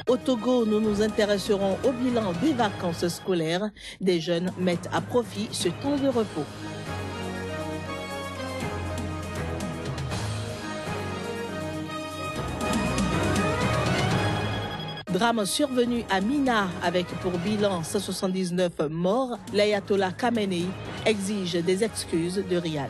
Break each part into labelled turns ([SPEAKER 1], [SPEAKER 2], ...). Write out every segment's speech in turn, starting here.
[SPEAKER 1] Au Togo, nous nous intéresserons au bilan des vacances scolaires. Des jeunes mettent à profit ce temps de repos. Drame survenu à Mina avec pour bilan 179 morts, l'ayatollah Khamenei exige des excuses de Riyad.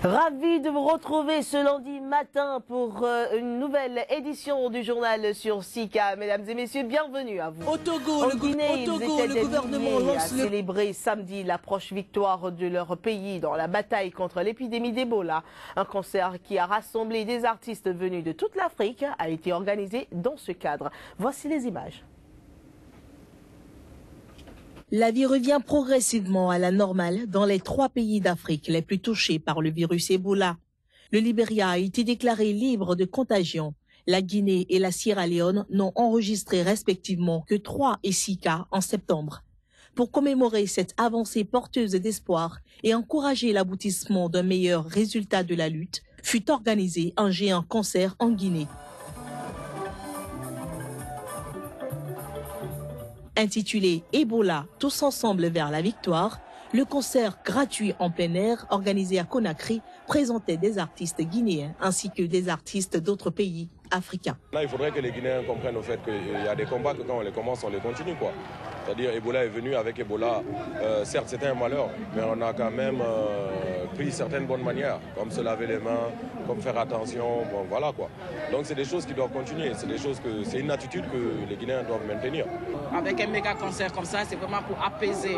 [SPEAKER 1] Ravi de vous retrouver ce lundi matin pour une nouvelle édition du journal sur Sika. Mesdames et messieurs, bienvenue à vous.
[SPEAKER 2] Au Togo, le gouvernement lance
[SPEAKER 1] célébrer samedi la proche victoire de leur pays dans la bataille contre l'épidémie d'Ebola. Un concert qui a rassemblé des artistes venus de toute l'Afrique a été organisé dans ce cadre. Voici les images. La vie revient progressivement à la normale dans les 3 pays d'Afrique les plus touchés par le virus Ebola. Le Libéria a été déclaré libre de contagion. La Guinée et la Sierra Leone n'ont enregistré respectivement que 3 et 6 cas en septembre. Pour commémorer cette avancée porteuse d'espoir et encourager l'aboutissement d'un meilleur résultat de la lutte, fut organisé un géant concert en Guinée. Intitulé Ebola, tous ensemble vers la victoire, le concert gratuit en plein air organisé à Conakry présentait des artistes guinéens ainsi que des artistes d'autres pays africains.
[SPEAKER 3] Là, il faudrait que les Guinéens comprennent au fait qu'il y a des combats que quand on les commence, on les continue, quoi. C'est-à-dire Ebola est venu avec Ebola. Certes, c'était un malheur, mais on a quand même pris certaines bonnes manières, comme se laver les mains, comme faire attention, bon, voilà quoi. Donc c'est des choses qui doivent continuer, c'est une attitude que les Guinéens doivent maintenir.
[SPEAKER 4] Avec un méga concert comme ça, c'est vraiment pour apaiser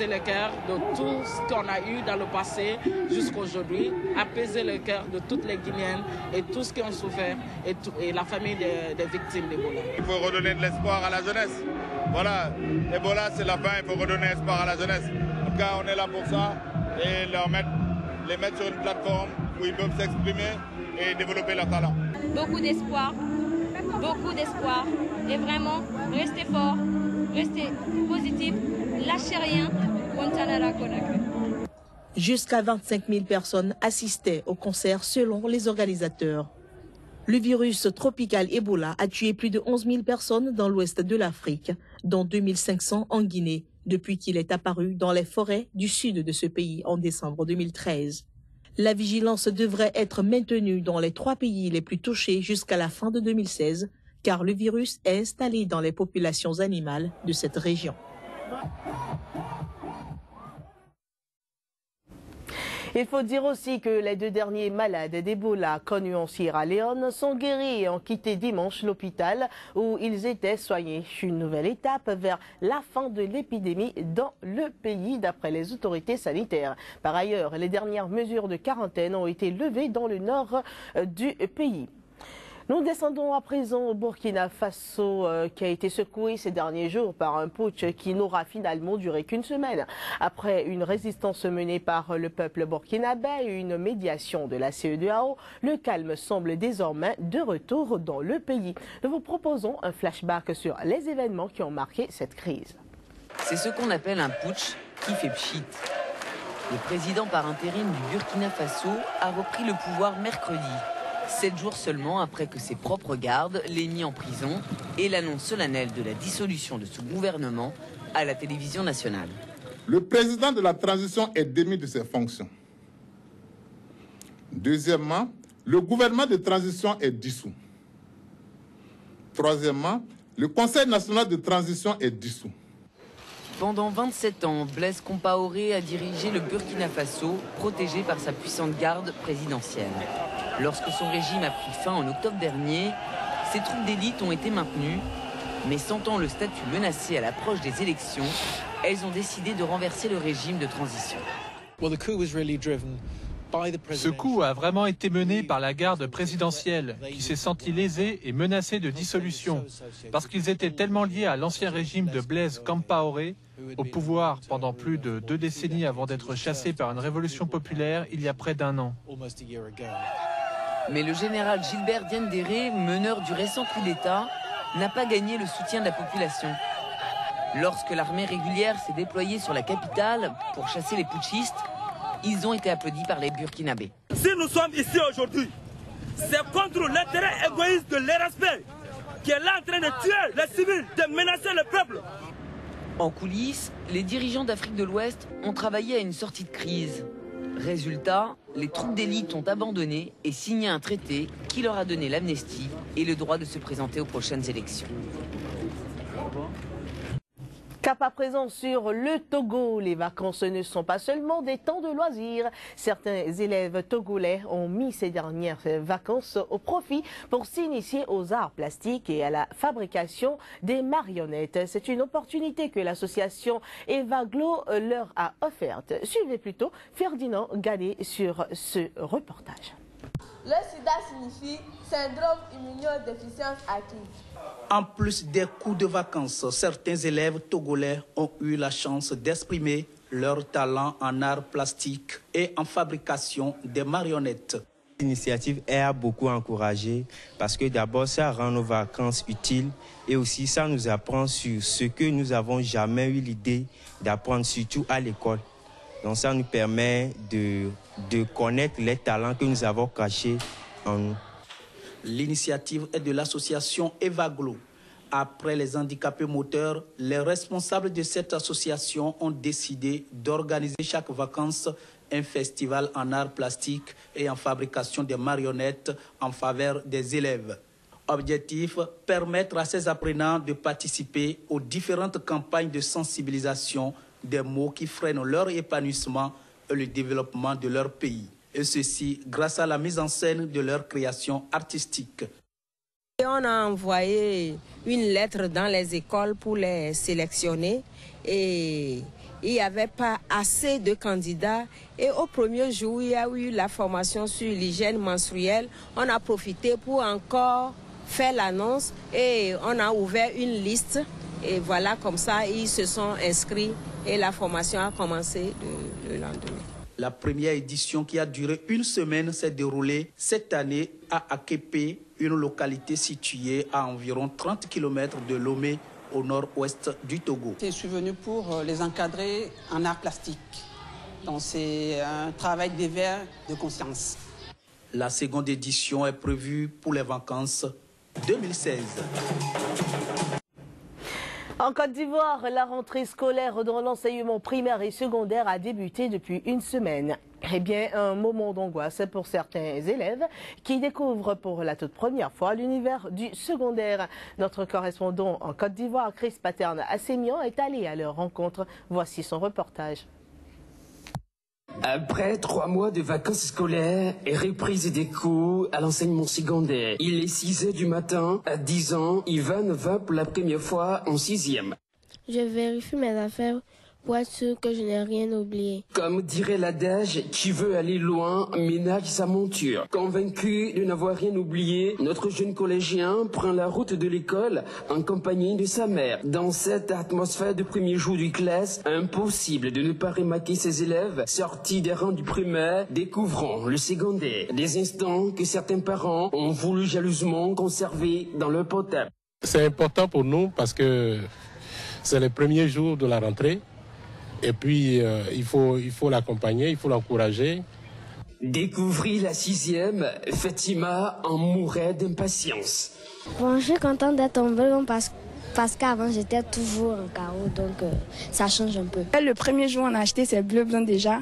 [SPEAKER 4] le cœur de tout ce qu'on a eu dans le passé jusqu'à aujourd'hui, apaiser le cœur de toutes les Guinéennes et tout ce qui ont souffert et la famille des victimes d'Ebola.
[SPEAKER 5] Il faut redonner de l'espoir à la jeunesse. Voilà, Ebola c'est la fin, il faut redonner espoir à la jeunesse. En tout cas, on est là pour ça et les mettre sur une plateforme où ils peuvent s'exprimer et développer leur talent.
[SPEAKER 6] Beaucoup d'espoir et vraiment restez fort, restez positif, lâchez rien, Guantanara Conakry.
[SPEAKER 1] Jusqu'à 25 000 personnes assistaient au concert selon les organisateurs. Le virus tropical Ebola a tué plus de 11 000 personnes dans l'ouest de l'Afrique, dont 2 500 en Guinée, depuis qu'il est apparu dans les forêts du sud de ce pays en décembre 2013. La vigilance devrait être maintenue dans les 3 pays les plus touchés jusqu'à la fin de 2016, car le virus est installé dans les populations animales de cette région. Il faut dire aussi que les 2 derniers malades d'Ebola connus en Sierra Leone sont guéris et ont quitté dimanche l'hôpital où ils étaient soignés. Une nouvelle étape vers la fin de l'épidémie dans le pays d'après les autorités sanitaires. Par ailleurs, les dernières mesures de quarantaine ont été levées dans le nord du pays. Nous descendons à présent au Burkina Faso qui a été secoué ces derniers jours par un putsch qui n'aura finalement duré qu'une semaine. Après une résistance menée par le peuple burkinabé et une médiation de la CEDEAO, le calme semble désormais de retour dans le pays. Nous vous proposons un flashback sur les événements qui ont marqué cette crise.
[SPEAKER 7] C'est ce qu'on appelle un putsch qui fait pchit. Le président par intérim du Burkina Faso a repris le pouvoir mercredi. 7 jours seulement après que ses propres gardes l'aient mis en prison et l'annonce solennelle de la dissolution de ce gouvernement à la télévision nationale.
[SPEAKER 8] Le président de la transition est démis de ses fonctions. Deuxièmement, le gouvernement de transition est dissous. Troisièmement, le Conseil national de transition est dissous.
[SPEAKER 7] Pendant 27 ans, Blaise Compaoré a dirigé le Burkina Faso, protégé par sa puissante garde présidentielle. Lorsque son régime a pris fin en octobre dernier, ses troupes d'élite ont été maintenues, mais sentant le statut menacé à l'approche des élections, elles ont décidé de renverser le régime de transition.
[SPEAKER 9] Ce coup a vraiment été mené par la garde présidentielle, qui s'est sentie lésée et menacée de dissolution, parce qu'ils étaient tellement liés à l'ancien régime de Blaise Compaoré, au pouvoir pendant plus de 2 décennies avant d'être chassé par une révolution populaire il y a près d'1 an.
[SPEAKER 7] Mais le général Gilbert Diendéré, meneur du récent coup d'État, n'a pas gagné le soutien de la population. Lorsque l'armée régulière s'est déployée sur la capitale pour chasser les putschistes, Ils ont été applaudis par les Burkinabés.
[SPEAKER 2] Si nous sommes ici aujourd'hui, c'est contre l'intérêt égoïste de l'RSP qui est là en train de tuer les civils, de menacer le peuple.
[SPEAKER 7] En coulisses, les dirigeants d'Afrique de l'Ouest ont travaillé à une sortie de crise. Résultat, les troupes d'élite ont abandonné et signé un traité qui leur a donné l'amnistie et le droit de se présenter aux prochaines élections.
[SPEAKER 1] Cap à présent sur le Togo, les vacances ne sont pas seulement des temps de loisirs. Certains élèves togolais ont mis ces dernières vacances au profit pour s'initier aux arts plastiques et à la fabrication des marionnettes. C'est une opportunité que l'association Evaglo leur a offerte. Suivez plutôt Ferdinand Gallet sur ce reportage.
[SPEAKER 10] Le sida signifie syndrome immunodéficience acquise.
[SPEAKER 11] En plus des cours de vacances, certains élèves togolais ont eu la chance d'exprimer leur talent en art plastique et en fabrication des marionnettes.
[SPEAKER 12] L'initiative a beaucoup encouragé parce que d'abord ça rend nos vacances utiles et aussi ça nous apprend sur ce que nous n'avons jamais eu l'idée d'apprendre, surtout à l'école. Donc ça nous permet de connaître les talents que nous avons cachés en nous.
[SPEAKER 11] L'initiative est de l'association Evaglo. Après les handicapés moteurs, les responsables de cette association ont décidé d'organiser chaque vacances un festival en art plastique et en fabrication de marionnettes en faveur des élèves. Objectif, permettre à ces apprenants de participer aux différentes campagnes de sensibilisation des maux qui freinent leur épanouissement et le développement de leur pays. Et ceci grâce à la mise en scène de leur création artistique.
[SPEAKER 13] On a envoyé une lettre dans les écoles pour les sélectionner et il n'y avait pas assez de candidats. Et au premier jour, il y a eu la formation sur l'hygiène menstruelle. On a profité pour encore faire l'annonce et on a ouvert une liste. Et voilà, comme ça, ils se sont inscrits et la formation a commencé le lendemain.
[SPEAKER 11] La première édition qui a duré une semaine s'est déroulée cette année à Akepe, une localité située à environ 30 km de Lomé, au nord-ouest du Togo.
[SPEAKER 14] Je suis venu pour les encadrer en art plastique. Donc c'est un travail d'éveil de conscience.
[SPEAKER 11] La seconde édition est prévue pour les vacances 2016.
[SPEAKER 1] En Côte d'Ivoire, la rentrée scolaire dans l'enseignement primaire et secondaire a débuté depuis une semaine. Eh bien, un moment d'angoisse pour certains élèves qui découvrent pour la toute première fois l'univers du secondaire. Notre correspondant en Côte d'Ivoire, Chris Paterne Assémian, est allé à leur rencontre. Voici son reportage.
[SPEAKER 15] Après 3 mois de vacances scolaires et reprise des cours à l'enseignement secondaire, il est 6 h du matin. À 10 ans, Ivan va pour la première fois en 6e.
[SPEAKER 16] Je vérifie mes affaires pour être sûr que je n'ai rien oublié.
[SPEAKER 15] Comme dirait l'adage, qui veut aller loin ménage sa monture. Convaincu de n'avoir rien oublié, notre jeune collégien prend la route de l'école en compagnie de sa mère. Dans cette atmosphère de premier jour de classe, impossible de ne pas remarquer ses élèves sortis des rangs du primaire, découvrant le secondaire. Des instants que certains parents ont voulu jalousement conserver dans leur portable.
[SPEAKER 17] C'est important pour nous parce que c'est le premier jour de la rentrée. Et puis, il faut l'accompagner, il faut l'encourager.
[SPEAKER 15] Découvrir la 6e, Fatima en mourait d'impatience.
[SPEAKER 16] Bon, je suis contente d'être en Belgique parce qu'avant j'étais toujours en carreau, donc ça change un peu.
[SPEAKER 18] Le premier jour, on a acheté ses bleus blancs déjà.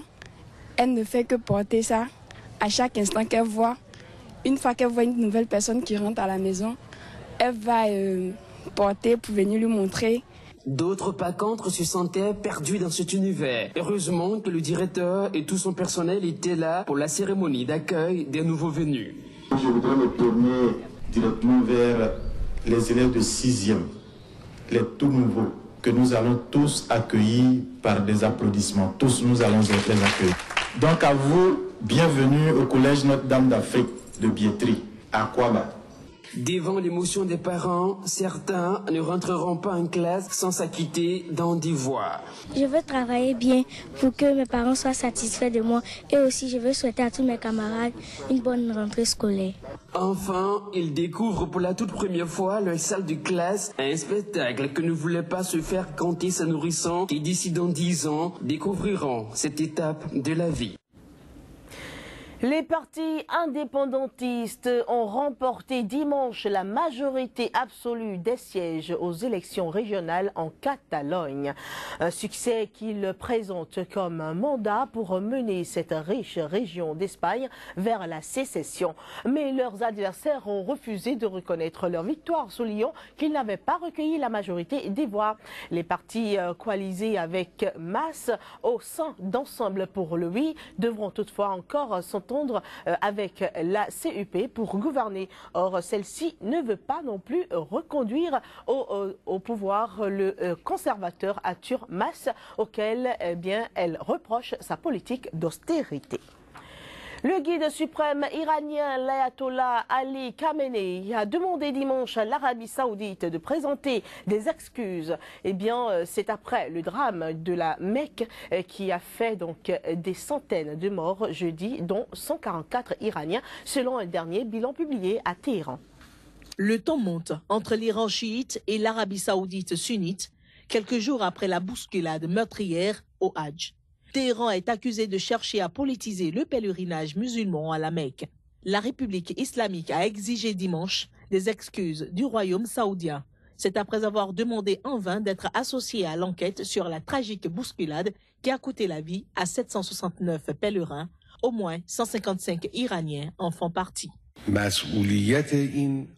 [SPEAKER 18] Elle ne fait que porter ça à chaque instant qu'elle voit. Une fois qu'elle voit une nouvelle personne qui rentre à la maison, elle va porter pour venir lui montrer.
[SPEAKER 15] D'autres par contre se sentaient perdus dans cet univers. Heureusement que le directeur et tout son personnel étaient là pour la cérémonie d'accueil des nouveaux venus.
[SPEAKER 19] Je voudrais me tourner directement vers les élèves de 6e, les tout nouveaux, que nous allons tous accueillir par des applaudissements. Tous nous allons les accueillir. Donc à vous, bienvenue au Collège Notre-Dame d'Afrique de Biétry, à Kouaba.
[SPEAKER 15] Devant l'émotion des parents, certains ne rentreront pas en classe sans s'acquitter d'un devoir.
[SPEAKER 16] Je veux travailler bien pour que mes parents soient satisfaits de moi et aussi je veux souhaiter à tous mes camarades une bonne rentrée scolaire.
[SPEAKER 15] Enfin, ils découvrent pour la toute première fois leur salle de classe, un spectacle que ne voulait pas se faire compter sa nourrisson qui d'ici dans 10 ans découvriront cette étape de la vie.
[SPEAKER 1] Les partis indépendantistes ont remporté dimanche la majorité absolue des sièges aux élections régionales en Catalogne. Un succès qu'ils présentent comme un mandat pour mener cette riche région d'Espagne vers la sécession. Mais leurs adversaires ont refusé de reconnaître leur victoire, soulignant qu'ils n'avaient pas recueilli la majorité des voix. Les partis coalisés avec Mas au sein d'Ensemble pour le Oui devront toutefois encore s'entendre avec la CUP pour gouverner. Or, celle-ci ne veut pas non plus reconduire au pouvoir le conservateur Artur Mas, auquel elle reproche sa politique d'austérité. Le guide suprême iranien, l'ayatollah Ali Khamenei, a demandé dimanche à l'Arabie Saoudite de présenter des excuses. C'est après le drame de la Mecque qui a fait donc des centaines de morts jeudi, dont 144 Iraniens, selon un dernier bilan publié à Téhéran.
[SPEAKER 20] Le temps monte entre l'Iran chiite et l'Arabie Saoudite sunnite, quelques jours après la bousculade meurtrière au Hadj. Téhéran est accusé de chercher à politiser le pèlerinage musulman à la Mecque. La République islamique a exigé dimanche des excuses du royaume saoudien. C'est après avoir demandé en vain d'être associé à l'enquête sur la tragique bousculade qui a coûté la vie à 769 pèlerins. Au moins 155 Iraniens en font partie.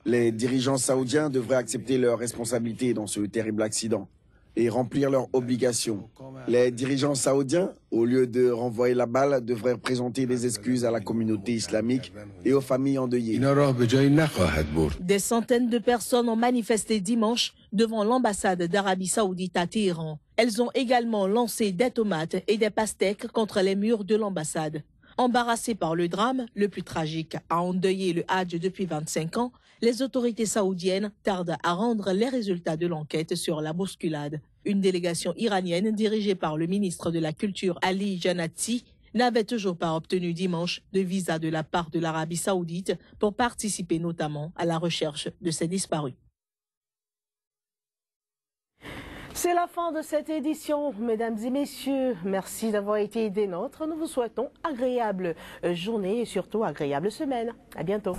[SPEAKER 21] Les dirigeants saoudiens devraient accepter leurs responsabilités dans ce terrible accident et remplir leurs obligations. Les dirigeants saoudiens, au lieu de renvoyer la balle, devraient présenter des excuses à la communauté islamique et aux familles endeuillées.
[SPEAKER 20] Des centaines de personnes ont manifesté dimanche devant l'ambassade d'Arabie Saoudite à Téhéran. Elles ont également lancé des tomates et des pastèques contre les murs de l'ambassade. Embarrassées par le drame, le plus tragique à endeuiller le Hadj depuis 25 ans, les autorités saoudiennes tardent à rendre les résultats de l'enquête sur la bousculade. Une délégation iranienne dirigée par le ministre de la Culture Ali Jannati n'avait toujours pas obtenu dimanche de visa de la part de l'Arabie Saoudite pour participer notamment à la recherche de ces disparus.
[SPEAKER 1] C'est la fin de cette édition, mesdames et messieurs. Merci d'avoir été des nôtres. Nous vous souhaitons agréable journée et surtout agréable semaine. À bientôt.